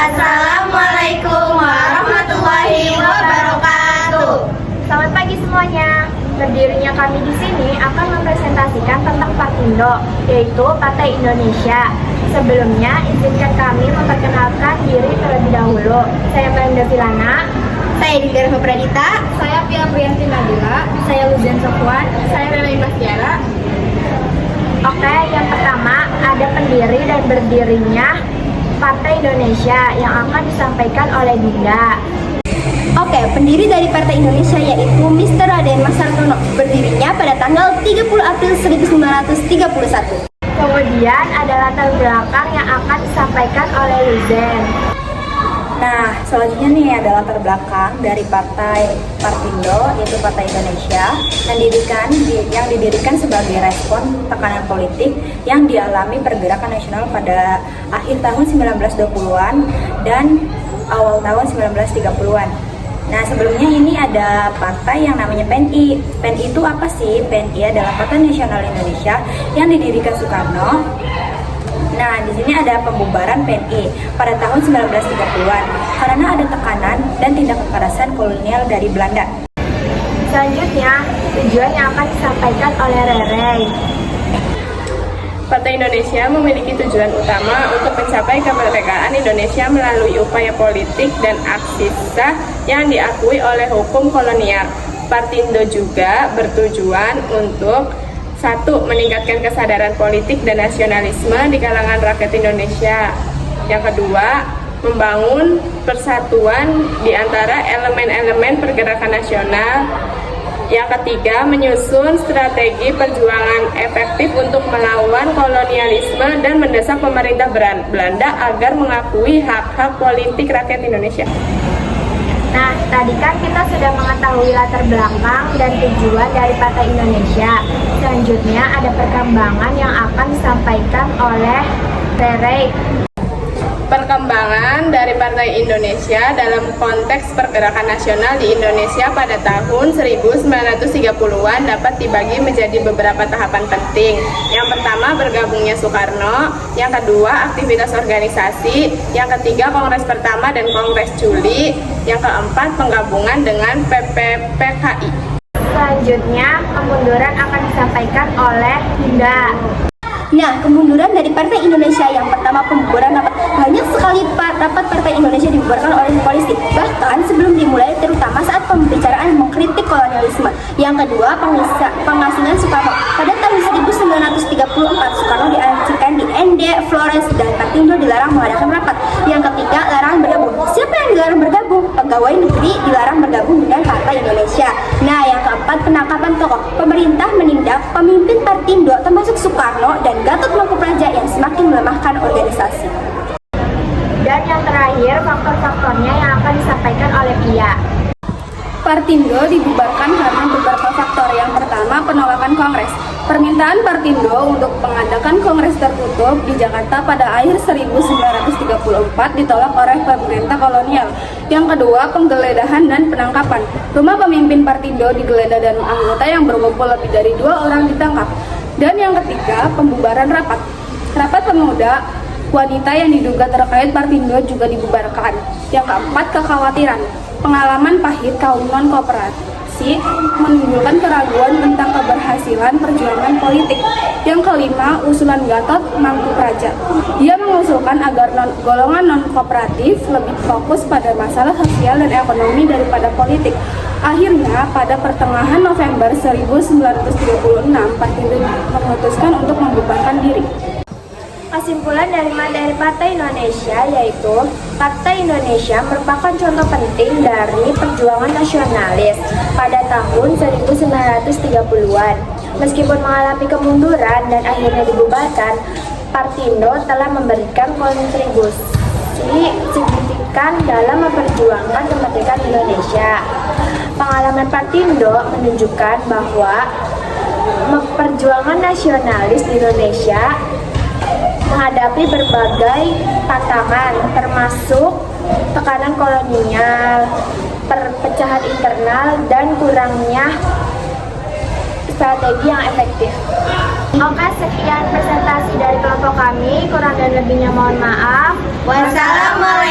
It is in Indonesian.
Assalamualaikum warahmatullahi wabarakatuh. Selamat pagi semuanya. Berdirinya kami di sini akan mempresentasikan tentang Partindo, yaitu Partai Indonesia. Sebelumnya, izinkan kami memperkenalkan diri terlebih dahulu. Saya Melinda Vilana. Saya Dinda Rahma Pradita. Saya Pia Priyanti Nabila. Saya Luzian Sofwan. Saya Rela Imastiara. Oke, yang pertama ada pendiri dan berdirinya Partai Indonesia yang akan disampaikan oleh Dinda. Oke, pendiri dari Partai Indonesia yaitu Mr. Raden Mas Hartono, berdirinya pada tanggal 30 April 1931. Kemudian ada latar belakang yang akan disampaikan oleh Luzen. Nah, selanjutnya nih ada latar belakang dari Partai Partindo, yaitu Partai Indonesia, yang didirikan sebagai respon tekanan politik yang dialami pergerakan nasional pada akhir tahun 1920-an dan awal tahun 1930-an. Nah, sebelumnya ini ada partai yang namanya PNI. PNI itu apa sih? PNI adalah Partai Nasional Indonesia yang didirikan Soekarno. Nah, di sini ada pembubaran PNI pada tahun 1930-an karena ada tekanan dan tindak kekerasan kolonial dari Belanda. Selanjutnya, tujuan yang akan disampaikan oleh Rere. Partai Indonesia memiliki tujuan utama untuk mencapai kemerdekaan Indonesia melalui upaya politik dan aksi sah yang diakui oleh hukum kolonial. Partindo juga bertujuan untuk 1. Meningkatkan kesadaran politik dan nasionalisme di kalangan rakyat Indonesia. Yang kedua, membangun persatuan di antara elemen-elemen pergerakan nasional. Yang ketiga, menyusun strategi perjuangan efektif untuk melawan kolonialisme dan mendesak pemerintah Belanda agar mengakui hak-hak politik rakyat Indonesia. Nah, tadi kan kita sudah mengetahui latar belakang dan tujuan dari Partai Indonesia. Selanjutnya ada perkembangan yang akan disampaikan oleh Rere. Perkembangan dari Partai Indonesia dalam konteks pergerakan nasional di Indonesia pada tahun 1930-an dapat dibagi menjadi beberapa tahapan penting. Yang pertama, bergabungnya Soekarno. Yang kedua, aktivitas organisasi. Yang ketiga, Kongres pertama dan Kongres Juli. Yang keempat, penggabungan dengan PPPKI. Selanjutnya, kemunduran akan disampaikan oleh Dinda. Nah, kemunduran dari Partai Indonesia yang pertama, pembubaran rapat. Banyak sekali rapat Partai Indonesia dibubarkan oleh polisi, bahkan sebelum dimulai, terutama saat pembicaraan mengkritik kolonialisme. Yang kedua, pengasingan Soekarno. Pada tahun 1934, Soekarno diajukan di ND Flores dan Partindo dilarang mengadakan rapat. Yang ketiga, larangan bergabung. Siapa yang dilarang bergabung? Pegawai negeri dilarang bergabung dengan Partai Indonesia. Nah, yang keempat, penangkapan tokoh. Pemerintah menindak pemimpin Partindo termasuk Soekarno dan Gatot Mangkupraja yang semakin melemahkan organisasi. Dan yang terakhir, faktor-faktornya yang akan disampaikan oleh Pia. Partindo dibubarkan karena beberapa faktor. Yang pertama, penolakan Kongres. Permintaan Partindo untuk mengadakan Kongres tertutup di Jakarta pada akhir 1934 ditolak oleh pemerintah kolonial. Yang kedua, penggeledahan dan penangkapan. Rumah pemimpin Partindo digeledah dan anggota yang berkumpul lebih dari 2 orang ditangkap. Dan yang ketiga, pembubaran rapat. Rapat pemuda wanita yang diduga terkait Partindo juga dibubarkan. Yang keempat, kekhawatiran. Pengalaman pahit kaum non-koperasi menimbulkan keraguan tentang keberhasilan perjuangan politik. Yang kelima, usulan Gatot Mangkupraja. Dia mengusulkan agar golongan non-kooperatif lebih fokus pada masalah sosial dan ekonomi daripada politik. Akhirnya, pada pertengahan November 1936, Partindo memutuskan untuk membubarkan diri. Kesimpulan dari materi Partai Indonesia yaitu Partai Indonesia merupakan contoh penting dari perjuangan nasionalis pada tahun 1930-an. Meskipun mengalami kemunduran dan akhirnya dibubarkan, Partindo telah memberikan kontribusi signifikan dalam memperjuangkan kemerdekaan Indonesia. Pengalaman Partindo menunjukkan bahwa perjuangan nasionalis di Indonesia menghadapi berbagai tantangan, termasuk tekanan kolonial, perpecahan internal, dan kurangnya strategi yang efektif. Oke, sekian presentasi dari kelompok kami. Kurang dan lebihnya mohon maaf. Wassalamualaikum